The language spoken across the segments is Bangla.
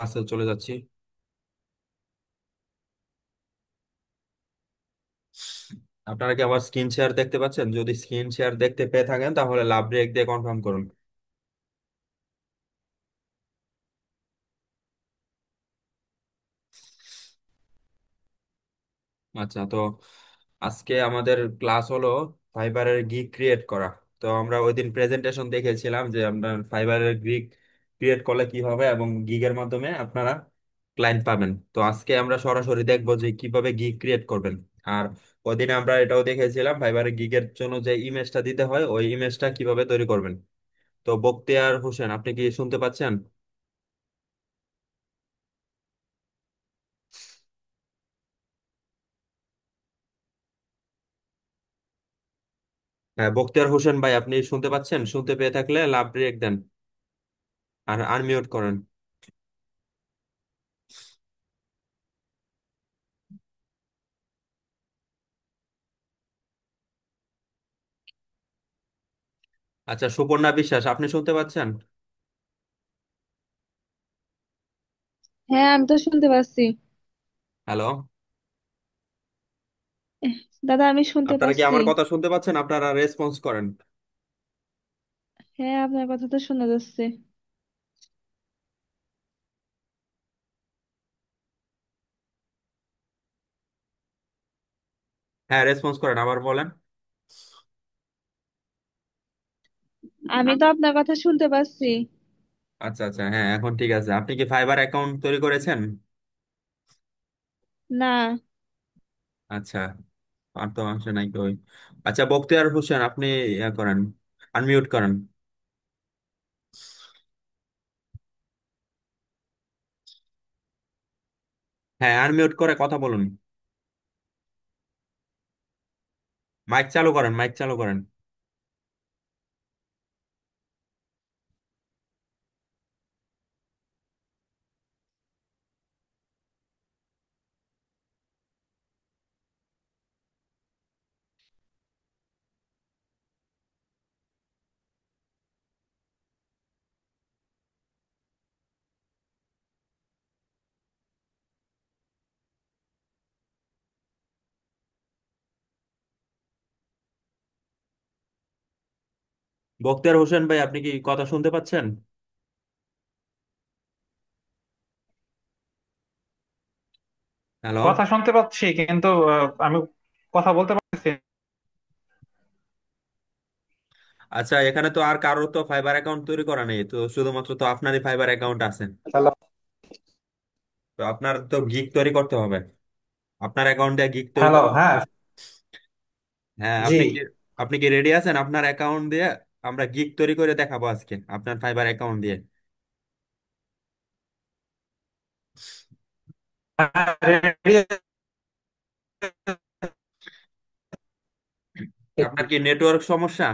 ক্লাসে চলে যাচ্ছি। আপনারা কি আমার স্ক্রিন শেয়ার দেখতে পাচ্ছেন? যদি স্ক্রিন শেয়ার দেখতে পেয়ে থাকেন তাহলে লাভ ব্রেক দিয়ে কনফার্ম করুন। আচ্ছা, তো আজকে আমাদের ক্লাস হলো ফাইবারের গিগ ক্রিয়েট করা। তো আমরা ওই দিন প্রেজেন্টেশন দেখেছিলাম যে আপনার ফাইবারের গিগ ক্রিয়েট করলে কি হবে এবং গিগের মাধ্যমে আপনারা ক্লায়েন্ট পাবেন। তো আজকে আমরা সরাসরি দেখবো যে কিভাবে গিগ ক্রিয়েট করবেন। আর ওইদিন আমরা এটাও দেখেছিলাম ফাইবারের গিগের জন্য যে ইমেজটা দিতে হয় ওই ইমেজটা কিভাবে তৈরি করবেন। তো বখতিয়ার হোসেন, আপনি কি শুনতে পাচ্ছেন? হ্যাঁ, বখতিয়ার হোসেন ভাই, আপনি শুনতে পাচ্ছেন? শুনতে পেয়ে থাকলে লাভ ব্রেক দেন আর আনমিউট করেন। আচ্ছা, সুপর্ণা বিশ্বাস, আপনি শুনতে পাচ্ছেন? হ্যাঁ, আমি তো শুনতে পাচ্ছি। হ্যালো। এহ, দাদা আমি শুনতে আপনারা কি পাচ্ছি। আমার কথা শুনতে পাচ্ছেন? আপনারা রেসপন্স করেন। হ্যাঁ, আপনার কথা তো শোনা যাচ্ছে। হ্যাঁ, রেসপন্স করেন, আবার বলেন। আমি তো আপনার কথা শুনতে পাচ্ছি। আচ্ছা আচ্ছা, হ্যাঁ এখন ঠিক আছে। আপনি কি ফাইবার অ্যাকাউন্ট তৈরি করেছেন? না। আচ্ছা, আর তো আসে নাই কই। আচ্ছা, বখতিয়ার হোসেন, আপনি ইয়া করেন, আনমিউট করেন। হ্যাঁ, আনমিউট করে কথা বলুন। মাইক চালু করেন, মাইক চালু করেন। বখতিয়ার হোসেন ভাই, আপনি কি কথা শুনতে পাচ্ছেন? হ্যালো। কথা শুনতে পাচ্ছি কিন্তু আমি কথা বলতে পারছি না। আচ্ছা, এখানে তো আর কারো তো ফাইবার অ্যাকাউন্ট তৈরি করা নেই, তো শুধুমাত্র তো আপনারই ফাইবার অ্যাকাউন্ট আছে। হ্যালো। তো আপনার তো গিগ তৈরি করতে হবে। আপনার অ্যাকাউন্ট দিয়ে গিগ তৈরি হ্যালো, করতে হ্যাঁ। হবে। হ্যাঁ, জি। আপনি কি রেডি আছেন? আপনার অ্যাকাউন্ট দিয়ে আমরা গিগ তৈরি করে দেখাবো আজকে আপনার ফাইবার অ্যাকাউন্ট দিয়ে। হ্যাঁ, রেডি। আপনার কি নেটওয়ার্ক সমস্যা?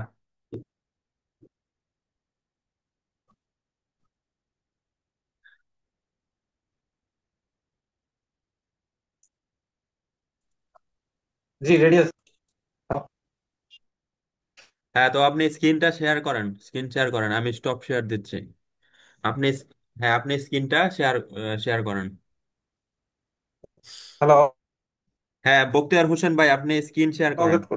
জি, রেডি আছে। হ্যাঁ, তো আপনি স্ক্রিনটা শেয়ার করেন, স্ক্রিন শেয়ার করেন, আমি স্টপ শেয়ার দিচ্ছি। আপনি, হ্যাঁ আপনি স্ক্রিনটা শেয়ার শেয়ার করেন। হ্যালো। হ্যাঁ, বখতিয়ার হোসেন ভাই, আপনি স্ক্রিন শেয়ার করেন। ওকে।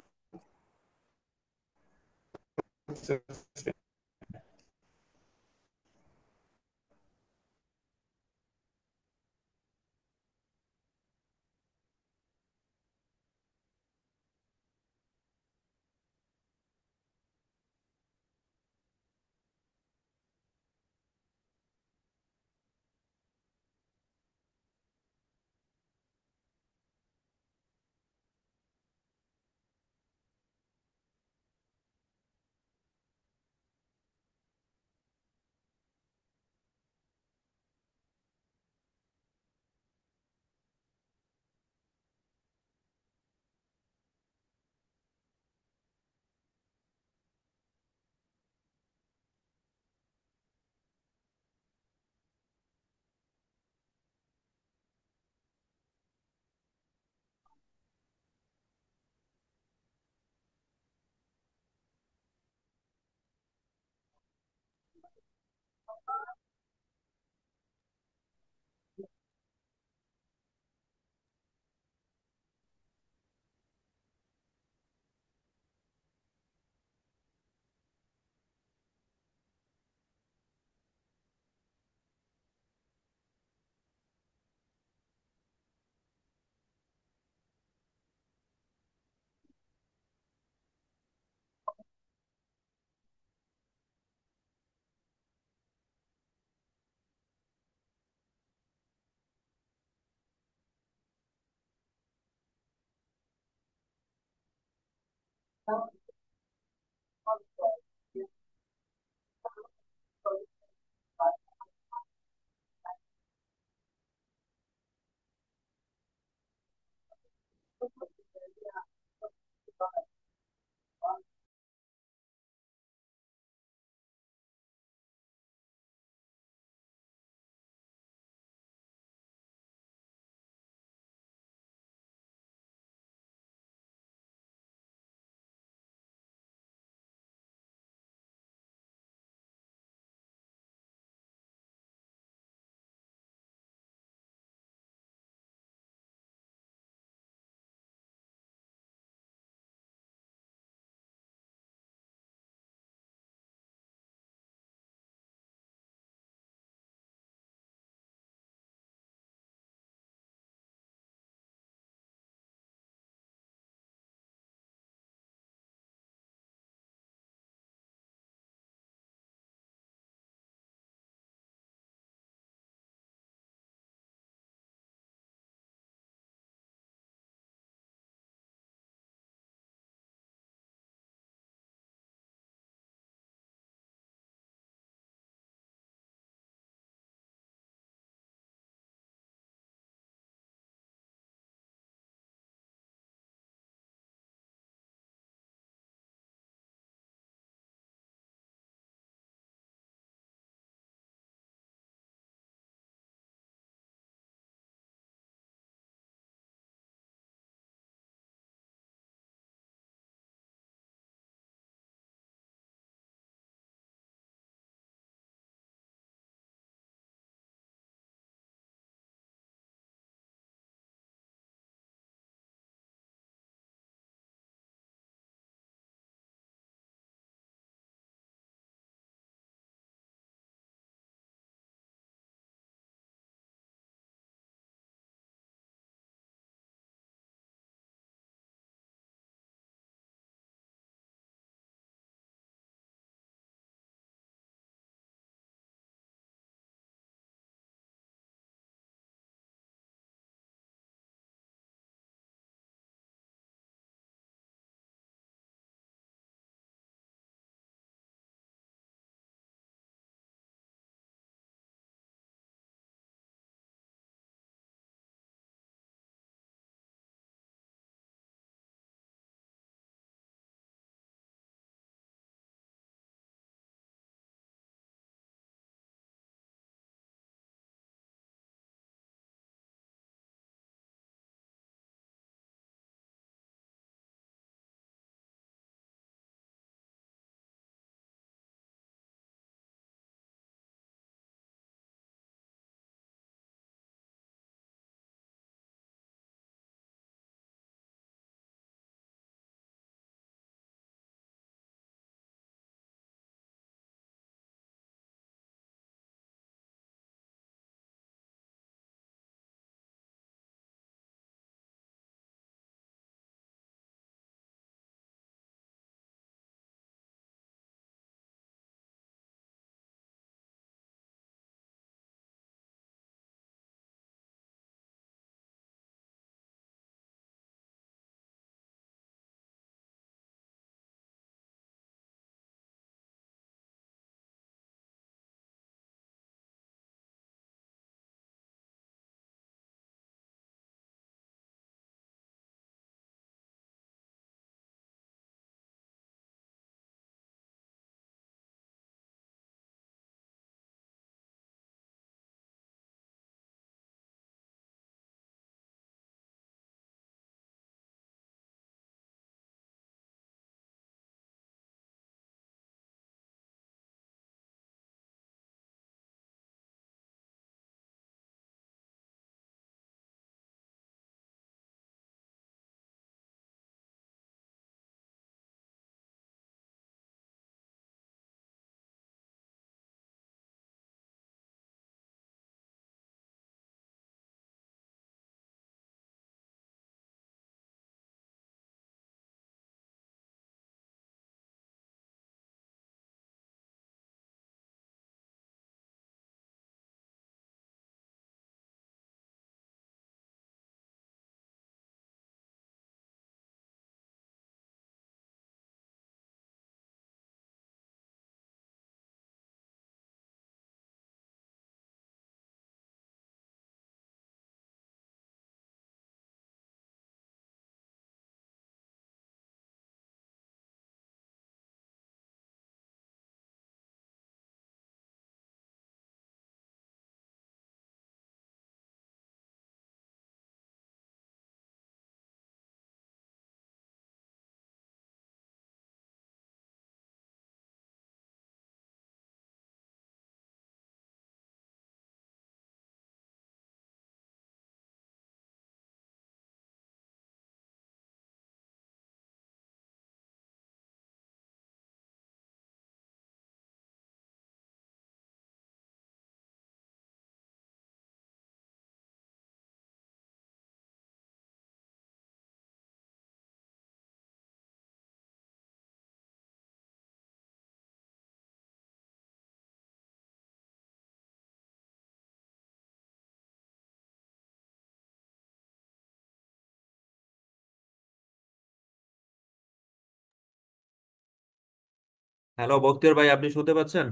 হ্যালো বক্তিয়ার ভাই, আপনি শুনতে পাচ্ছেন?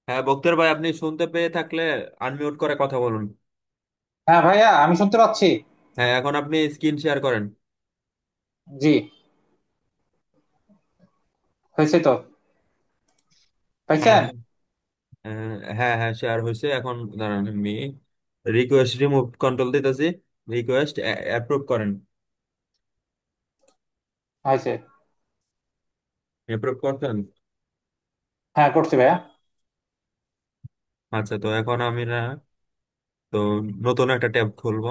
হ্যাঁ বক্তিয়ার ভাই, আপনি শুনতে পেয়ে থাকলে আনমিউট করে কথা বলুন। হ্যাঁ ভাইয়া, আমি শুনতে পাচ্ছি। হ্যাঁ, এখন আপনি স্ক্রিন শেয়ার করেন। জি, হয়েছে তো। হ্যাঁ পাইছেন? হ্যাঁ হ্যাঁ, শেয়ার হয়েছে। এখন দাঁড়ান, আমি রিকোয়েস্ট রিমুভ কন্ট্রোল দিতেছি। রিকোয়েস্ট অ্যাপ্রুভ করেন। হয়েছে। অ্যাপ্রুভ করছেন? হ্যাঁ, করছি ভাইয়া। আচ্ছা, তো এখন আমি না, তো নতুন একটা ট্যাব খুলবো।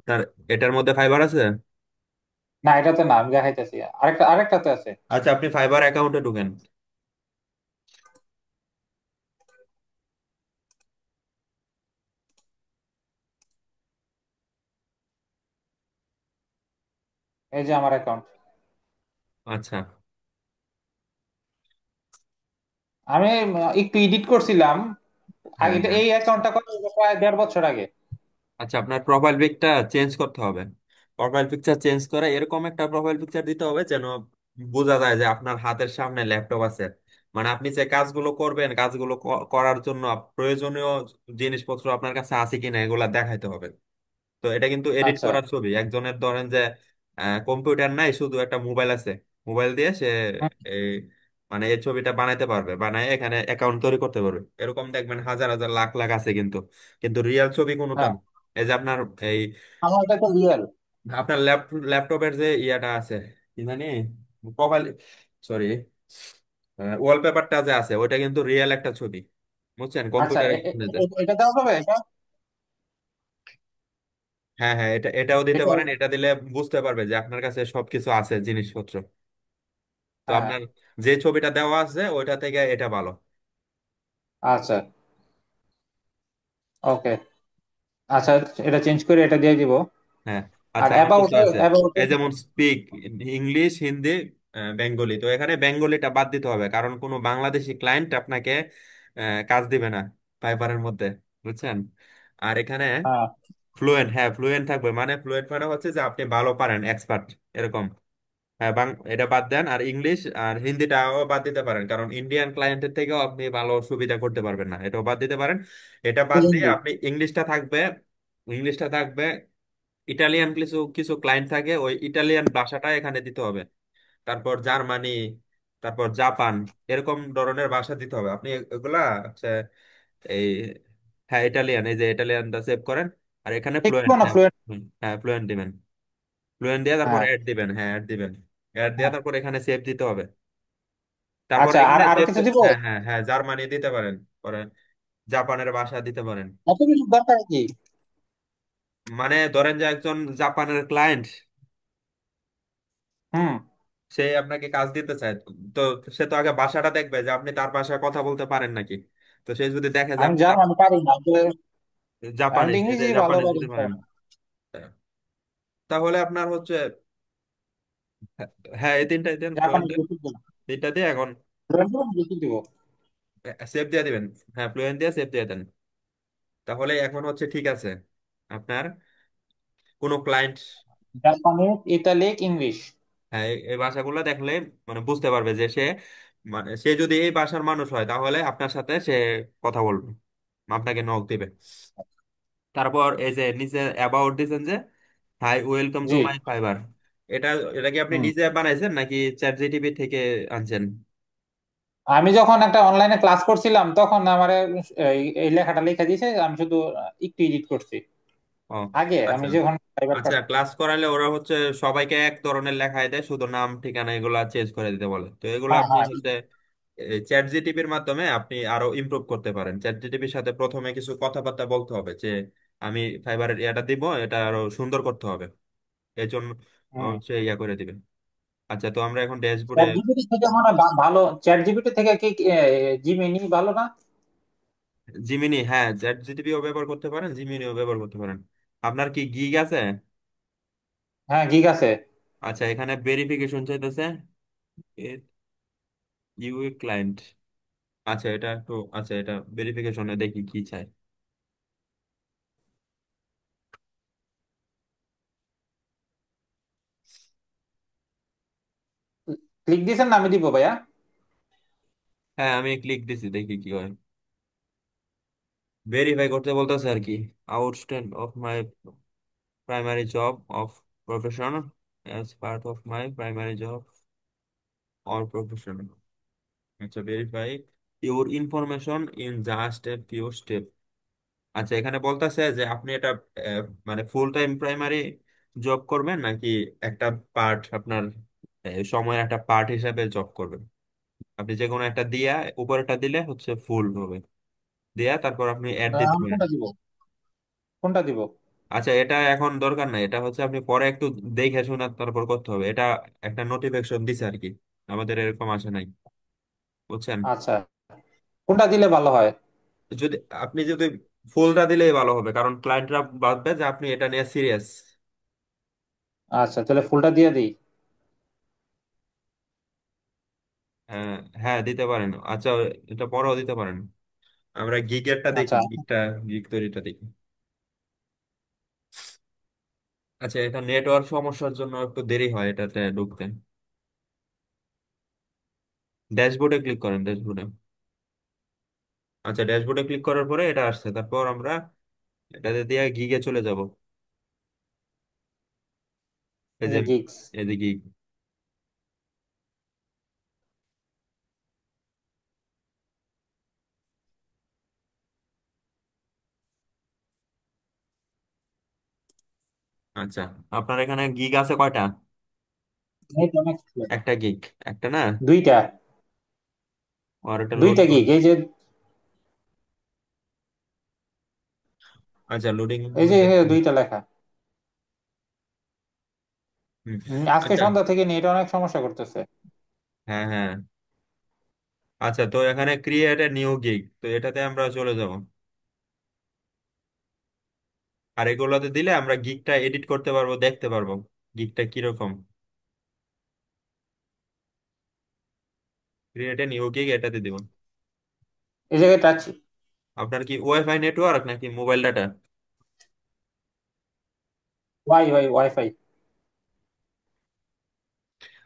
তার এটার মধ্যে ফাইবার আছে? না, এটাতে না, আমি দেখাইতেছি। আরেকটাতে আছে। আচ্ছা, আপনি ফাইবার অ্যাকাউন্টে ঢুকেন। এই যে আমার অ্যাকাউন্ট। আচ্ছা আমি একটু এডিট করছিলাম আগে। হ্যাঁ হ্যাঁ। এই অ্যাকাউন্টটা কত, প্রায় 1.5 বছর আগে। আচ্ছা, আপনার প্রোফাইল পিকটা চেঞ্জ করতে হবে। প্রোফাইল পিকচার চেঞ্জ করে এরকম একটা প্রোফাইল পিকচার দিতে হবে যেন বোঝা যায় যে আপনার হাতের সামনে ল্যাপটপ আছে। মানে আপনি যে কাজগুলো করবেন, কাজগুলো করার জন্য প্রয়োজনীয় জিনিসপত্র আপনার কাছে আছে কিনা এগুলা দেখাইতে হবে। তো এটা কিন্তু এডিট আচ্ছা। করার ছবি। একজনের ধরেন যে কম্পিউটার নাই, শুধু একটা মোবাইল আছে, মোবাইল দিয়ে সে হুম, এই মানে এই ছবিটা বানাইতে পারবে, বানায় এখানে অ্যাকাউন্ট তৈরি করতে পারবে। এরকম দেখবেন হাজার হাজার লাখ লাখ আছে কিন্তু, কিন্তু রিয়েল ছবি কোনোটা হ্যাঁ, না। এই যে আপনার এই আমার এটা তো রিয়েল। আপনার ল্যাপটপের যে ইয়াটা আছে, কি জানি, প্রোফাইল, সরি, ওয়ালপেপারটা যে আছে ওইটা কিন্তু রিয়েল একটা ছবি, বুঝছেন, আচ্ছা, কম্পিউটারে। এটা দেওয়া যাবে এটা? হ্যাঁ হ্যাঁ, এটাও দিতে এটা পারেন। এটা দিলে বুঝতে পারবে যে আপনার কাছে সবকিছু আছে, জিনিসপত্র। তো হ্যাঁ। আপনার যে ছবিটা দেওয়া আছে ওইটা থেকে এটা ভালো। আচ্ছা, ওকে। আচ্ছা, এটা চেঞ্জ করে এটা দিয়ে দিব। হ্যাঁ। আর আচ্ছা, আরো কিছু অ্যাবাউটে আছে। অ্যাবাউটে এই যেমন স্পিক ইংলিশ, হিন্দি, বেঙ্গলি। তো এখানে বেঙ্গলিটা বাদ দিতে হবে, কারণ কোনো বাংলাদেশি ক্লায়েন্ট আপনাকে কাজ দিবে না ফাইবারের মধ্যে, বুঝছেন। আর এখানে হ্যাঁ। ফ্লুয়েন্ট, হ্যাঁ ফ্লুয়েন্ট থাকবে। মানে ফ্লুয়েন্ট মানে হচ্ছে যে আপনি ভালো পারেন, এক্সপার্ট, এরকম। হ্যাঁ, এটা বাদ দেন। আর ইংলিশ আর হিন্দিটাও বাদ দিতে পারেন, কারণ ইন্ডিয়ান ক্লায়েন্টের থেকেও আপনি ভালো সুবিধা করতে পারবেন না, এটাও বাদ দিতে পারেন। এটা বাদ দিয়ে হিন্দি। আপনি ইংলিশটা থাকবে। ইংলিশটা থাকবে। ইটালিয়ান কিছু কিছু ক্লায়েন্ট থাকে, ওই ইটালিয়ান ভাষাটা এখানে দিতে হবে। তারপর জার্মানি, তারপর জাপান, এরকম ধরনের ভাষা দিতে হবে। আপনি এগুলা হচ্ছে এই, হ্যাঁ ইটালিয়ান, এই যে ইটালিয়ানটা সেভ করেন। আর এখানে দেখবো ফ্লুয়েন্ট, না হ্যাঁ। ফ্লুয়েন্ট? হ্যাঁ ফ্লুয়েন্ট দিবেন। ফ্লুয়েন্ট দিয়ে তারপর হ্যাঁ। অ্যাড দিবেন, হ্যাঁ অ্যাড দিবেন। অ্যাড দিয়ে হ্যাঁ। তারপর এখানে সেভ দিতে হবে। তারপর আচ্ছা, আর এখানে আর সেভ, কিছু দিব? হ্যাঁ হ্যাঁ হ্যাঁ, জার্মানি দিতে পারেন, পরে জাপানের ভাষা দিতে পারেন। এত কিছু দরকার কি? মানে ধরেন যে একজন জাপানের ক্লায়েন্ট, হুম। সে আপনাকে কাজ দিতে চায়। তো সে তো আগে ভাষাটা দেখবে যে আপনি তার ভাষায় কথা বলতে পারেন নাকি। তো সে যদি দেখে যে আমি আপনি জার্মানি পারি না আসলে। আমি তো জাপানিজ, এই যে ইংরেজি ভালো জাপানিজ পারি দিতে না। পারেন, তাহলে আপনার হচ্ছে, হ্যাঁ এই তিনটাই দেন, ফ্লুয়েন্ট জাপানি দেন। বেশি দিব। তিনটা দিয়ে এখন বেশি দিব। সেভ দিয়ে দিবেন। হ্যাঁ ফ্লুয়েন্ট দিয়ে সেভ দিয়ে দেন। তাহলে এখন হচ্ছে ঠিক আছে আপনার কোনো ক্লায়েন্ট। জাপানি, ইতালিক, ইংলিশ। হ্যাঁ, এই ভাষাগুলো দেখলে মানে বুঝতে পারবে যে সে, মানে সে যদি এই ভাষার মানুষ হয় তাহলে আপনার সাথে সে কথা বলবে, আপনাকে নক দিবে। তারপর এই যে নিচে অ্যাবাউট দিছেন যে, hi welcome to G. My fibre. এটা এটা কি আপনি হুম। নিজে বানাইছেন নাকি চ্যাট জিটিপি থেকে আনছেন? আমি যখন একটা অনলাইনে ক্লাস করছিলাম তখন আমার এই লেখাটা লিখে দিয়েছে, আমি শুধু একটু এডিট করছি ও আগে, আমি আচ্ছা। যখন ফাইবার আচ্ছা, কাজ। ক্লাস করালে ওরা হচ্ছে সবাইকে এক ধরনের লেখায় দেয়, শুধু নাম ঠিকানা এগুলা চেঞ্জ করে দিতে বলে। তো এগুলো হ্যাঁ, আপনি হ্যাঁ। হচ্ছে চ্যাট জিটিপির মাধ্যমে আপনি আরো ইমপ্রুভ করতে পারেন। চ্যাট জিটিপির সাথে প্রথমে কিছু কথাবার্তা বলতে হবে যে আমি ফাইবারের এটা দিব, এটা আরো সুন্দর করতে হবে, এই জন্য হুম। সে ইয়া করে দিবে। আচ্ছা, তো আমরা এখন ড্যাশবোর্ডে। চ্যাট জিপিটি থেকে মনে হয় ভালো। চ্যাট জিপিটি থেকে কি জিমিনি ভালো না? জিমিনি, হ্যাঁ চ্যাট জিটিপিও ব্যবহার করতে পারেন, জিমিনিও ব্যবহার করতে পারেন। আপনার কি গিগ আছে? হ্যাঁ, গিগ আছে। আচ্ছা, এখানে ভেরিফিকেশন চাইতেছে ইউ ক্লায়েন্ট। আচ্ছা এটা একটু, আচ্ছা এটা ভেরিফিকেশনে দেখি কি চাই। ক্লিক দিয়েছেন না আমি দিব ভাইয়া? হ্যাঁ আমি ক্লিক দিছি, দেখি কি হয়। ভেরিফাই করতে বলতেছে আর কি। Outstand of my primary job of profession, as part of my primary job or profession. আচ্ছা, verify your information in just a few step. আচ্ছা, এখানে বলতেছে যে আপনি এটা মানে ফুল টাইম প্রাইমারি জব করবেন নাকি একটা পার্ট আপনার সময়ের একটা পার্ট হিসাবে জব করবেন। আপনি যে কোনো একটা দিয়া, উপরেরটা দিলে হচ্ছে ফুল হবে, দিয়া তারপর আপনি অ্যাড দিতে আমি পারেন। কোনটা দিব? কোনটা দিব? আচ্ছা, এটা এখন দরকার নাই, এটা হচ্ছে আপনি পরে একটু দেখে শুনে তারপর করতে হবে এটা। একটা নোটিফিকেশন দিছে আর কি, আমাদের এরকম আসে নাই, বুঝছেন। আচ্ছা, কোনটা দিলে ভালো হয়? যদি আপনি যদি ফুলটা দিলেই ভালো হবে, কারণ ক্লায়েন্টরা ভাববে যে আপনি এটা নিয়ে সিরিয়াস। আচ্ছা, তাহলে ফুলটা দিয়ে দিই। হ্যাঁ, হ্যাঁ দিতে পারেন। আচ্ছা, এটা পরেও দিতে পারেন। আমরা গিগেরটা দেখি, আচ্ছা। গিগ তৈরিটা দেখি। আচ্ছা, এটা নেটওয়ার্ক সমস্যার জন্য একটু দেরি হয় এটাতে ঢুকতে। ড্যাশবোর্ডে ক্লিক করেন, ড্যাশবোর্ডে। আচ্ছা, ড্যাশবোর্ডে ক্লিক করার পরে এটা আসছে, তারপর আমরা এটাতে দিয়ে গিগে চলে যাব। এই এই যে, যে গিগস। এই যে গিগ। আচ্ছা, আপনার এখানে গিগ আছে কয়টা? নেট অনেক slow। একটা গিগ, একটা না? দুইটা। আর এটা লোড দুইটা করুন। গিগ, এই যে, আচ্ছা, লোডিং এই যে হইতেছে। দুইটা লেখা। হুম। আজকে আচ্ছা, সন্ধ্যা থেকে নেট অনেক সমস্যা করতেছে। হ্যাঁ হ্যাঁ। আচ্ছা, তো এখানে ক্রিয়েট এ নিউ গিগ, তো এটাতে আমরা চলে যাব। আর এগুলোতে দিলে আমরা গিগটা এডিট করতে পারবো, দেখতে পারবো গিগটা কিরকম। ক্রিয়েট এ নিউ গিগ এটাতে দিব। এই জায়গায় টাচ। আপনার কি ওয়াইফাই নেটওয়ার্ক নাকি মোবাইল ডাটা? ওয়াইফাই।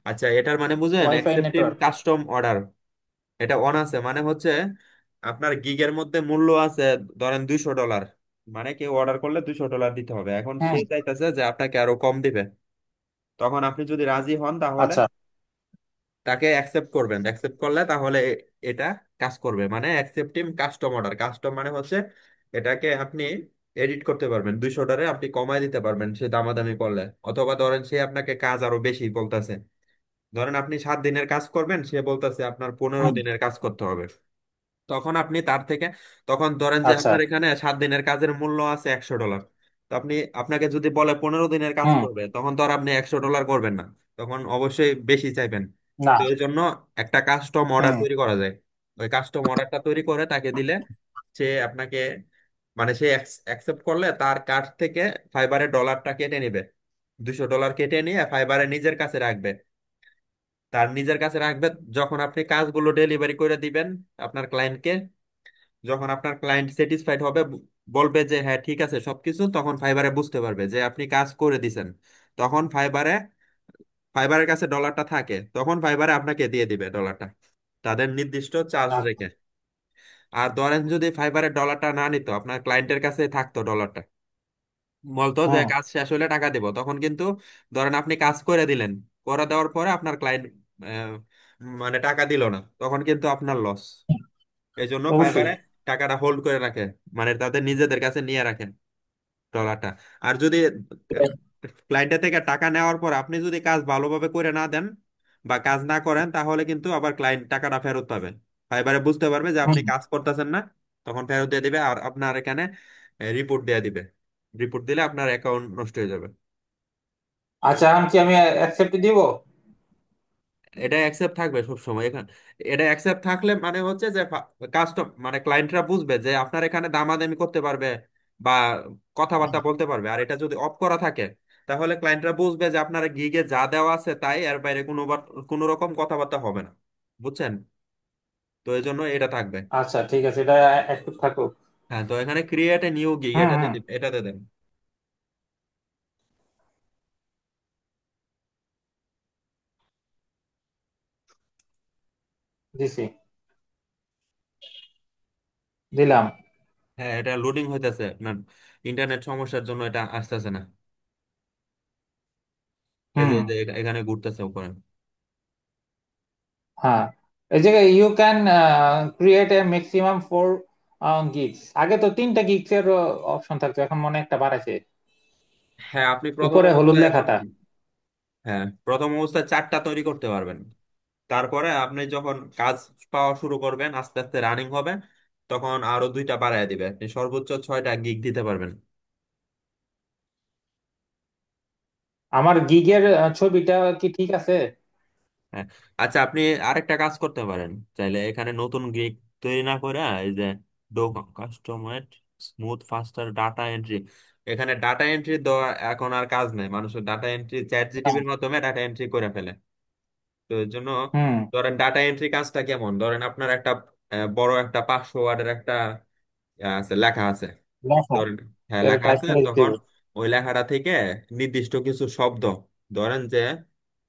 আচ্ছা, এটার মানে বুঝেন, wifi accepting network. Custom order. এটা অন আছে মানে হচ্ছে আপনার গিগের মধ্যে মূল্য আছে ধরেন $200। মানে কেউ অর্ডার করলে $200 দিতে হবে, এখন সে হ্যাঁ। চাইতেছে যে আপনাকে আরো কম দিবে। তখন আপনি যদি রাজি হন তাহলে আচ্ছা। তাকে অ্যাকসেপ্ট করবেন, অ্যাকসেপ্ট করলে তাহলে এটা কাজ করবে। মানে অ্যাকসেপ্টিং কাস্টম অর্ডার, কাস্টম মানে হচ্ছে এটাকে আপনি এডিট করতে পারবেন, $200 আপনি কমায় দিতে পারবেন সে দামাদামি করলে। অথবা ধরেন সে আপনাকে কাজ আরো বেশি বলতেছে, ধরেন আপনি 7 দিনের কাজ করবেন, সে বলতেছে আপনার 15 দিনের কাজ করতে হবে। তখন আপনি তার থেকে, তখন ধরেন যে আচ্ছা। আপনার এখানে 7 দিনের কাজের মূল্য আছে $100, তো আপনি, আপনাকে যদি বলে 15 দিনের কাজ হুম। করবে, তখন তো আর আপনি $100 করবেন না, তখন অবশ্যই বেশি চাইবেন। না। তো এই জন্য একটা কাস্টম অর্ডার হুম। তৈরি করা যায়। ওই কাস্টম অর্ডারটা তৈরি করে তাকে দিলে সে আপনাকে, মানে সে অ্যাকসেপ্ট করলে তার কার্ড থেকে ফাইবারের ডলারটা কেটে নেবে, $200 কেটে নিয়ে ফাইবারে নিজের কাছে রাখবে। তার নিজের কাছে রাখবে, যখন আপনি কাজগুলো ডেলিভারি করে দিবেন আপনার ক্লায়েন্টকে, যখন আপনার ক্লায়েন্ট স্যাটিসফাইড হবে, বলবে যে হ্যাঁ ঠিক আছে সবকিছু, তখন ফাইবারে বুঝতে পারবে যে আপনি কাজ করে দিছেন। তখন ফাইবারের কাছে ডলারটা থাকে, তখন ফাইবারে আপনাকে দিয়ে দিবে ডলারটা, তাদের নির্দিষ্ট চার্জ আচ্ছা। রেখে। আর ধরেন যদি ফাইবারের ডলারটা না নিত, আপনার ক্লায়েন্টের কাছে থাকতো ডলারটা, বলতো যে হুম। কাজ শেষ হলে টাকা দিব, তখন কিন্তু ধরেন আপনি কাজ করে দিলেন, করে দেওয়ার পরে আপনার ক্লায়েন্ট মানে টাকা দিল না, তখন কিন্তু আপনার লস। এই জন্য অবশ্যই। ফাইবারে টাকাটা হোল্ড করে রাখে, মানে তাদের নিজেদের কাছে নিয়ে রাখেন ডলারটা। আর যদি ক্লায়েন্টের থেকে টাকা নেওয়ার পর আপনি যদি কাজ ভালোভাবে করে না দেন বা কাজ না করেন, তাহলে কিন্তু আবার ক্লায়েন্ট টাকাটা ফেরত পাবে। ফাইবারে বুঝতে পারবে যে আপনি হুম। কাজ করতেছেন না, তখন ফেরত দিয়ে দিবে, আর আপনার এখানে রিপোর্ট দিয়ে দিবে। রিপোর্ট দিলে আপনার অ্যাকাউন্ট নষ্ট হয়ে যাবে। আচ্ছা, এখন কি আমি অ্যাকসেপ্ট দিব? এটা অ্যাকসেপ্ট থাকবে সবসময় এখানে। এটা অ্যাকসেপ্ট থাকলে মানে হচ্ছে যে কাস্টম, মানে ক্লায়েন্টরা বুঝবে যে আপনার এখানে দামাদামি করতে পারবে বা কথাবার্তা বলতে পারবে। আর এটা যদি অফ করা থাকে, তাহলে ক্লায়েন্টরা বুঝবে যে আপনার গিগে যা দেওয়া আছে তাই, এর বাইরে কোনো রকম কথাবার্তা হবে না। বুঝছেন? তো এই জন্য এটা থাকবে। আচ্ছা ঠিক আছে, এটা একটু থাকুক। হ্যাঁ, তো এখানে ক্রিয়েট এ নিউ গিগ হুম হুম। এটাতে দেন। দিছি, দিলাম। হ্যাঁ, এটা লোডিং হইতেছে, আপনার ইন্টারনেট সমস্যার জন্য এটা আসতেছে না। এই যে হুম। এই যে এখানে ঘুরতেছে উপরে। হ্যাঁ, এই জায়গায় you can create a maximum 4 gigs. আগে তো 3টা গিগস এর অপশন থাকতো, এখন মনে হয় একটা বাড়াইছে। হ্যাঁ, আপনি প্রথম উপরে হলুদ অবস্থায় এখন, লেখাটা। হ্যাঁ, প্রথম অবস্থায় 4টা তৈরি করতে পারবেন। তারপরে আপনি যখন কাজ পাওয়া শুরু করবেন, আস্তে আস্তে রানিং হবে, তখন আরো 2টা বাড়ায় দিবে, আপনি সর্বোচ্চ 6টা গিগ দিতে পারবেন। আমার গিগের ছবিটা কি ঠিক আছে? হ্যাঁ। আচ্ছা, আপনি আরেকটা কাজ করতে পারেন চাইলে, এখানে নতুন গিগ তৈরি না করে এই যে do customize smooth faster data entry, এখানে ডাটা এন্ট্রি দেওয়া এখন আর কাজ নেই, মানুষের ডাটা এন্ট্রি চ্যাট হ্যাঁ। জিটিপির মাধ্যমে ডাটা এন্ট্রি করে ফেলে। তো এর জন্য হুম। ধরেন ডাটা এন্ট্রি কাজটা কেমন, ধরেন আপনার একটা বড় একটা 500 ওয়ার্ডের একটা আছে, লেখা আছে। লেখা, ধরেন, হ্যাঁ, এটা লেখা টাইপ আছে, করে দিতে তখন হবে। ওই লেখাটা থেকে নির্দিষ্ট কিছু শব্দ, ধরেন যে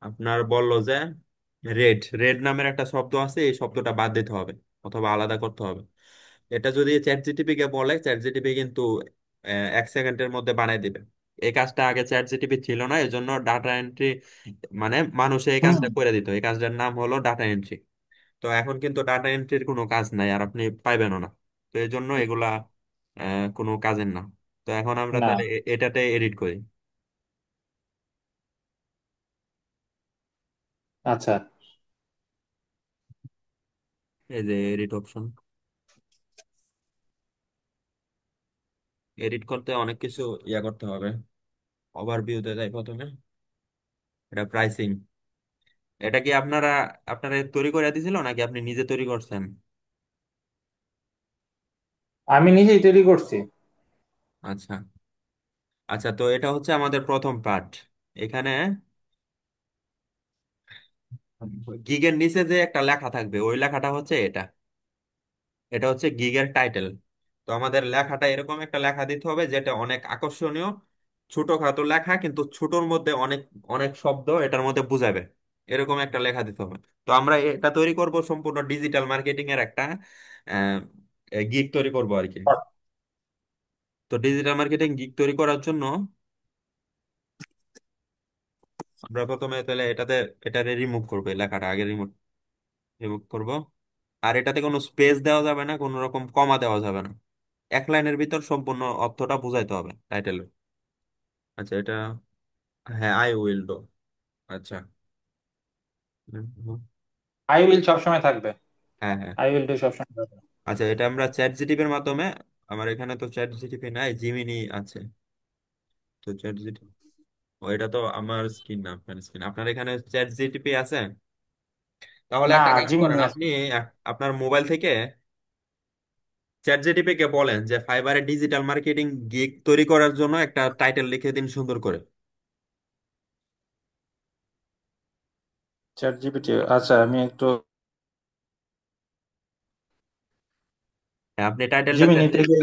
আপনার বললো যে রেড রেড নামের একটা শব্দ আছে, এই শব্দটা বাদ দিতে হবে অথবা আলাদা করতে হবে। এটা যদি চ্যাট জিটিপি কে বলে, চ্যাট জিটিপি কিন্তু 1 সেকেন্ডের মধ্যে বানাই দিবে। এই কাজটা আগে চ্যাট জিটিপি ছিল না, এই জন্য ডাটা এন্ট্রি মানে মানুষে এই হুম। কাজটা করে দিত, এই কাজটার নাম হলো ডাটা এন্ট্রি। তো এখন কিন্তু ডাটা এন্ট্রির কোনো কাজ নাই, আর আপনি পাইবেনও না। তো এই জন্য এগুলা কোনো কাজের না। তো এখন আমরা না। তাহলে এটাতে এডিট করি। আচ্ছা। এই যে এডিট অপশন, এডিট করতে অনেক কিছু ইয়া করতে হবে। ওভারভিউতে যাই প্রথমে, এটা প্রাইসিং। এটা কি আপনারা তৈরি করে দিছিল নাকি আপনি নিজে তৈরি করছেন? আমি নিজেই তৈরি করছি। আচ্ছা। আচ্ছা, তো এটা হচ্ছে আমাদের প্রথম পার্ট। এখানে গিগের নিচে যে একটা লেখা থাকবে, ওই লেখাটা হচ্ছে এটা, এটা হচ্ছে গিগের টাইটেল। তো আমাদের লেখাটা এরকম একটা লেখা দিতে হবে যেটা অনেক আকর্ষণীয়, ছোটখাটো লেখা কিন্তু ছোটর মধ্যে অনেক অনেক শব্দ এটার মধ্যে বুঝাবে, এরকম একটা লেখা দিতে হবে। তো আমরা এটা তৈরি করব সম্পূর্ণ ডিজিটাল মার্কেটিং এর একটা গিগ তৈরি করব আর কি। তো ডিজিটাল মার্কেটিং গিগ তৈরি করার জন্য আমরা প্রথমে তাহলে এটারে রিমুভ করবো, এই লেখাটা আগে রিমুভ রিমুভ করব। আর এটাতে কোনো স্পেস দেওয়া যাবে না, কোনো রকম কমা দেওয়া যাবে না, 1 লাইনের ভিতর সম্পূর্ণ অর্থটা বুঝাইতে হবে টাইটেল। আচ্ছা, এটা, হ্যাঁ, আই উইল ডু। আচ্ছা। হুম। আই উইল সবসময় থাকবে। হ্যাঁ, হ্যাঁ। আই উইল ডু সবসময় থাকবে। আচ্ছা, এটা আমরা চ্যাট জিটিপির মাধ্যমে, আমার এখানে তো চ্যাট জিটিপি নাই, জিমিনি আছে। তো চ্যাট জিটিপি, ও এটা তো আমার স্ক্রিন না, আপনার স্ক্রিন, আপনার এখানে চ্যাট জিটিপি আছে। তাহলে না, একটা কাজ করেন জিমিনি আছে। আপনি, আপনার মোবাইল থেকে চ্যাট জিটিপি কে বলেন যে ফাইবারে ডিজিটাল মার্কেটিং গিগ তৈরি করার জন্য একটা টাইটেল লিখে দিন সুন্দর করে। চ্যাট জিপিটি, আচ্ছা আমি একটু হ্যাঁ, আপনি টাইটেলটা, জিমিনিতে গিয়ে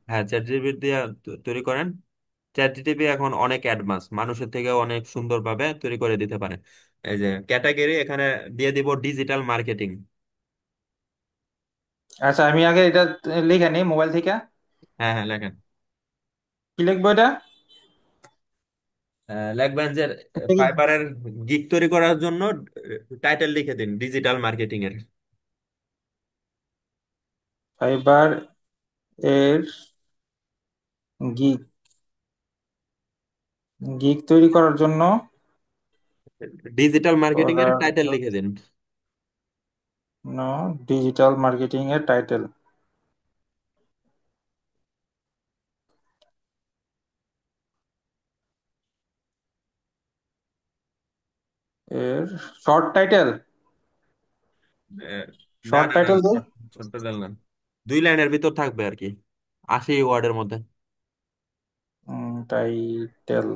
হ্যাঁ, চ্যাট জিপিটি দিয়ে তৈরি করেন। চ্যাট জিটিপি এখন অনেক অ্যাডভান্স, মানুষের থেকে অনেক সুন্দরভাবে তৈরি করে দিতে পারে। এই যে ক্যাটাগরি এখানে দিয়ে দিব ডিজিটাল মার্কেটিং। আচ্ছা আমি আগে এটা লিখে নিই মোবাইল থেকে। হ্যাঁ, হ্যাঁ, লেখেন। কি লিখবো এটা? লিখবেন যে ফাইবারের গিগ তৈরি করার জন্য টাইটেল লিখে দিন ডিজিটাল মার্কেটিং এর। ফাইবার এর গিগ গিগ তৈরি করার জন্য, ডিজিটাল মার্কেটিং এর করার টাইটেল লিখে দিন। জন্য ডিজিটাল মার্কেটিং এর টাইটেল, এর শর্ট টাইটেল, আহ, না, শর্ট না, না, টাইটেল দেই। ছোট্ট টাইটেল না, 2 লাইনের ভিতর থাকবে আর কি, 80 ওয়ার্ডের মধ্যে। টাইটেল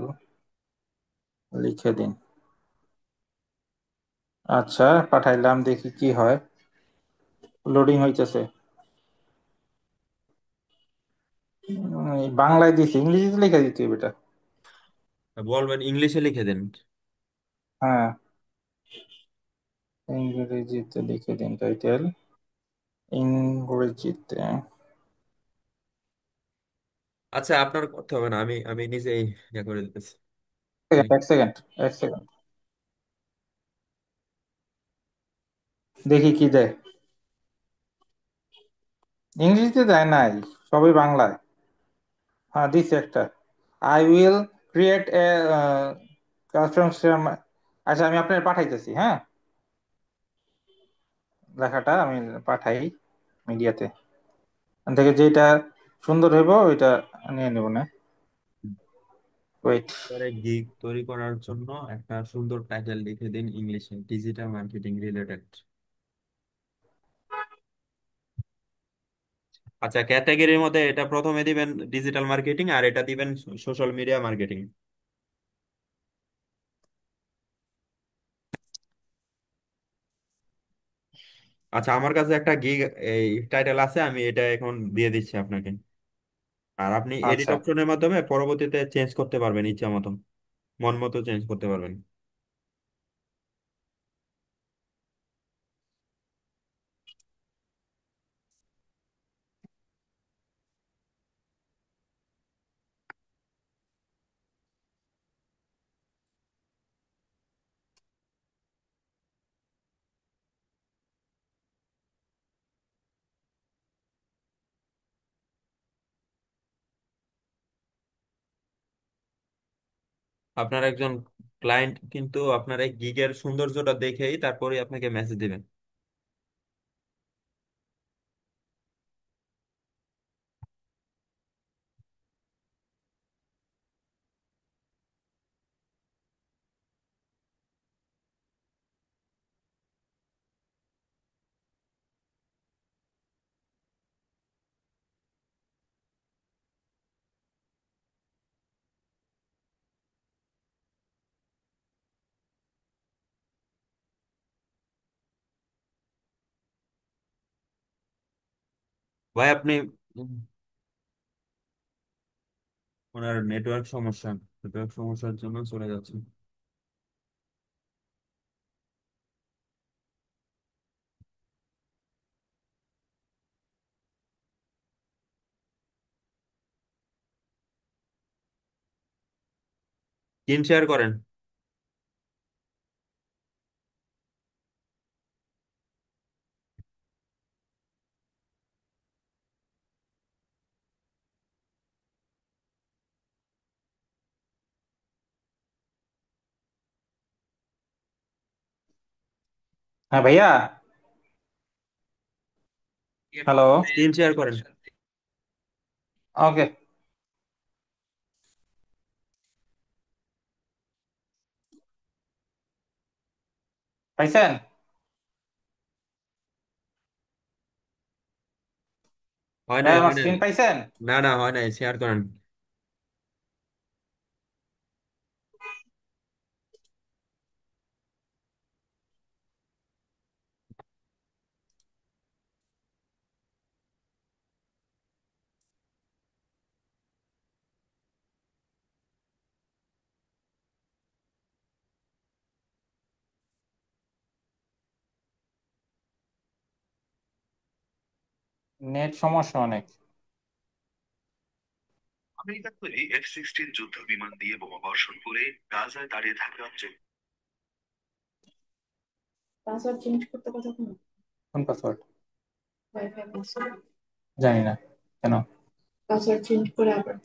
লিখে দিন। আচ্ছা, পাঠাইলাম, দেখি কি হয়। লোডিং হইতেছে। এই বাংলায় দিছি, ইংরেজিতে লিখে দিতে হবে এটা। বলবেন ইংলিশে লিখে দেন। হ্যাঁ, ইংরেজিতে লিখে দিন টাইটেল। ইংরেজিতে। আচ্ছা, আপনার করতে হবে না, আমি আমি নিজেই ইয়ে করে দিতেছি। এক সেকেন্ড, এক সেকেন্ড, দেখি কি দেয়। ইংরেজিতে দেয় নাই, সবই বাংলায়। হ্যাঁ, দিছে একটা। I will create a custom. আচ্ছা, আমি আপনার পাঠাইতেছি, হ্যাঁ। লেখাটা আমি পাঠাই মিডিয়াতে। এখান থেকে যেটা সুন্দর হইব ওইটা নিয়ে নেব না। ওয়েট। এবারে গিগ তৈরি করার জন্য একটা সুন্দর টাইটেল লিখে দিন ইংলিশে, ডিজিটাল মার্কেটিং রিলেটেড। আচ্ছা, ক্যাটাগরির মধ্যে এটা প্রথমে দিবেন ডিজিটাল মার্কেটিং, আর এটা দিবেন সোশ্যাল মিডিয়া মার্কেটিং। আচ্ছা, আমার কাছে একটা গিগ এই টাইটেল আছে, আমি এটা এখন দিয়ে দিচ্ছি আপনাকে। আর আপনি এডিট আচ্ছা অপশনের মাধ্যমে পরবর্তীতে চেঞ্জ করতে পারবেন ইচ্ছা মতো, মন মতো চেঞ্জ করতে পারবেন। আপনার একজন ক্লায়েন্ট কিন্তু আপনার এই গিগের সৌন্দর্যটা দেখেই তারপরে আপনাকে মেসেজ দিবেন। ভাই আপনি উম, ওনার নেটওয়ার্ক সমস্যার জন্য চলে যাচ্ছে। স্ক্রিন শেয়ার করেন। হ্যাঁ ভাইয়া। হ্যালো। স্ক্রিন শেয়ার করেন। ওকে। পাইছেন? হয় ভাই নাই, আমার হয় নাই। স্ক্রিন পাইছেন? না না, হয় নাই, শেয়ার করেন। নেট সমস্যা অনেক। আমেরিকা তৈরি F-16 যুদ্ধ বিমান দিয়ে বোমাবর্ষণ করে গাজায় দাঁড়িয়ে থাকা পাসওয়ার্ড চেঞ্জ করতে কথা কোনো কোন পাসওয়ার্ড? ওয়াইফাই পাসওয়ার্ড জানি না। কেন? পাসওয়ার্ড চেঞ্জ করে আবার আ-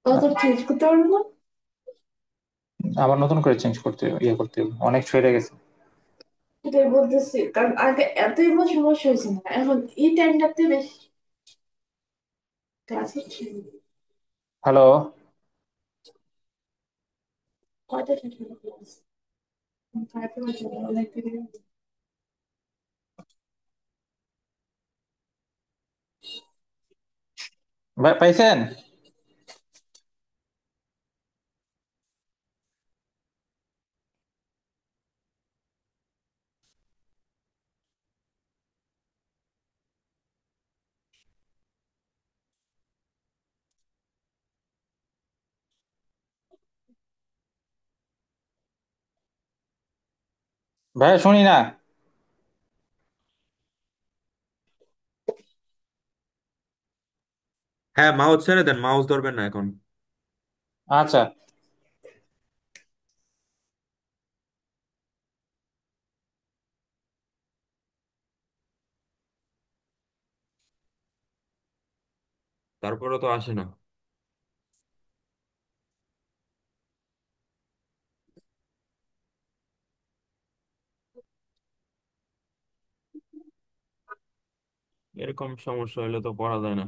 পাসওয়ার্ড চেঞ্জ করতে পারবো না। আবার নতুন করে চেঞ্জ করতে, করতে হবে, অনেক ছড়ে গেছে। এটাই বলতেছি, কারণ আগে এতই বড় সমস্যা হয়েছে না, এখন এই টাইমটাতে বেশ ক্লাস হচ্ছে। হ্যালো। কয়টা থেকে ক্লাস? তারপরে অনেক থেকে ভাই পাইছেন? ভাইয়া শুনি না। হ্যাঁ, মাউস ছেড়ে দেন, মাউস ধরবেন না এখন। আচ্ছা। তারপরে তো আসে না। এরকম সমস্যা হলে তো পড়া যায় না।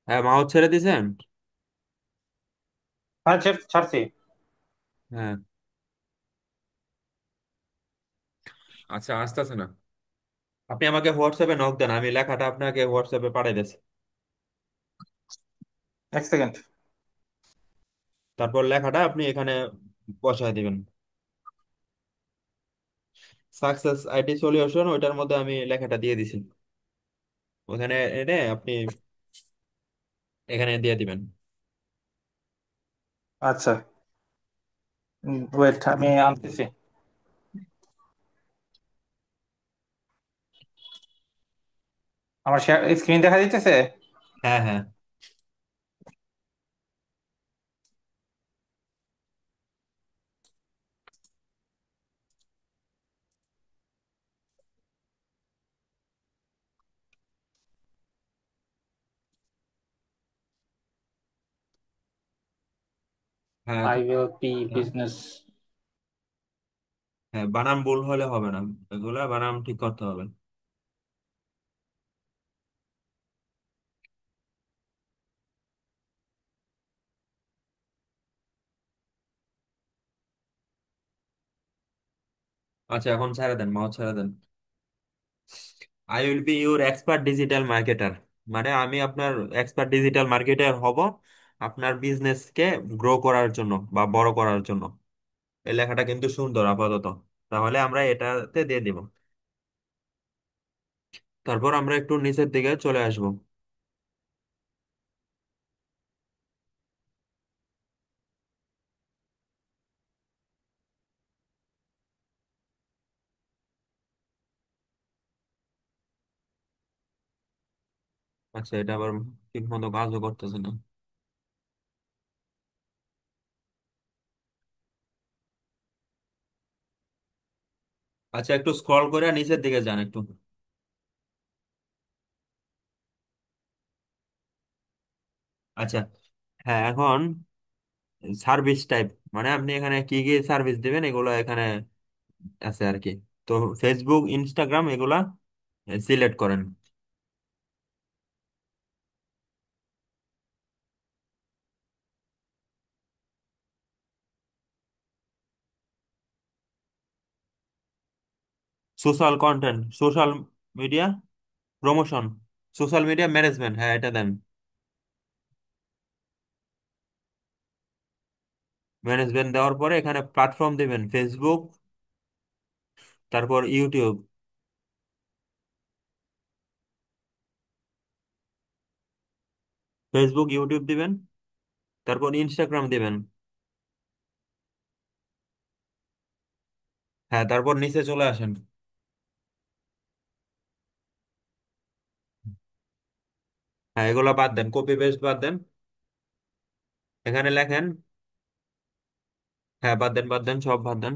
হ্যাঁ, মাউস ছেড়ে দিয়েছেন। হ্যাঁ, ছাড়ছি। হ্যাঁ। আচ্ছা, আসতেছে না। আপনি আমাকে হোয়াটসঅ্যাপে নক দেন, আমি লেখাটা আপনাকে হোয়াটসঅ্যাপে পাঠিয়ে দিচ্ছি। এক সেকেন্ড। তারপর লেখাটা আপনি এখানে বসায় দিবেন। সাকসেস আইটি সলিউশন, ওইটার মধ্যে আমি লেখাটা দিয়ে দিছি। ওখানে এনে আপনি এখানে দিয়ে দিবেন। আচ্ছা, ওয়েট, আমি আনতেছি। আমার স্ক্রিন দেখা দিতেছে। হ্যাঁ, হ্যাঁ। হ্যাঁ, আই এখন। উইল বি হ্যাঁ, বিজনেস। হ্যাঁ, বানাম ভুল হলে হবে না, এগুলা বানাম ঠিক করতে হবে। আচ্ছা, এখন ছেড়ে দেন, মাউস ছেড়ে দেন। I will be your expert digital marketer, মানে আমি আপনার এক্সপার্ট ডিজিটাল মার্কেটার হব আপনার বিজনেসকে গ্রো করার জন্য বা বড় করার জন্য। এই লেখাটা কিন্তু সুন্দর আপাতত। তাহলে আমরা এটাতে দিয়ে দিব। তারপর আমরা একটু নিচের দিকে চলে আসব। আচ্ছা, এটা আবার ঠিক মতো কাজও করতেছে না। আচ্ছা, একটু স্ক্রল করে নিচের দিকে যান একটু। আচ্ছা। হ্যাঁ, এখন সার্ভিস টাইপ, মানে আপনি এখানে কি কি সার্ভিস দিবেন এগুলো এখানে আছে আর কি। তো ফেসবুক, ইনস্টাগ্রাম এগুলা সিলেক্ট করেন। Social content, social media promotion, social media management, হ্যাঁ এটা দেন। ম্যানেজমেন্ট দেওয়ার পরে এখানে প্ল্যাটফর্ম দিবেন ফেসবুক, তারপর ইউটিউব। ফেসবুক, ইউটিউব দিবেন, তারপর ইনস্টাগ্রাম দিবেন। হ্যাঁ, তারপর নিচে চলে আসেন। হ্যাঁ, এগুলো বাদ দেন, কপি পেস্ট বাদ দেন। এখানে লেখেন। হ্যাঁ, বাদ দেন, বাদ দেন, সব বাদ দেন।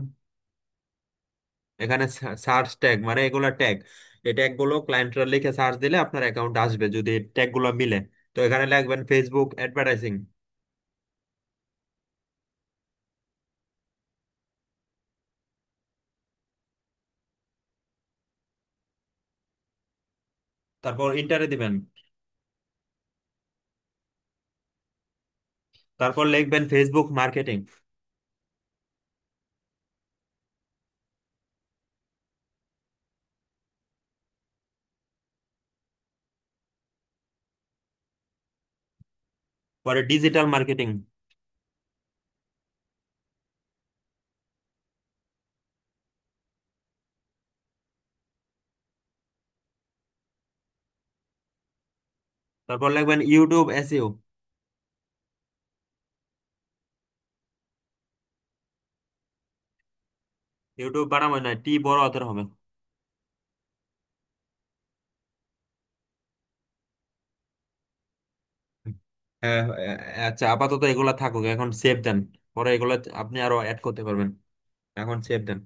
এখানে সার্চ ট্যাগ, মানে এগুলো ট্যাগ। এই ট্যাগ গুলো ক্লায়েন্টরা লিখে সার্চ দিলে আপনার অ্যাকাউন্ট আসবে যদি ট্যাগ গুলো মিলে। তো এখানে লিখবেন ফেসবুক অ্যাডভার্টাইজিং। তারপর ইন্টারে দিবেন। তারপর লিখবেন ফেসবুক মার্কেটিং। পরে ডিজিটাল মার্কেটিং। তারপর লিখবেন ইউটিউব এসইও। ইউটিউব বানাবো না, টি বড় হাতের হবে। হ্যাঁ, আচ্ছা আপাতত এগুলা থাকুক, এখন সেভ দেন। পরে এগুলা আপনি আরো অ্যাড করতে পারবেন। এখন সেভ দেন।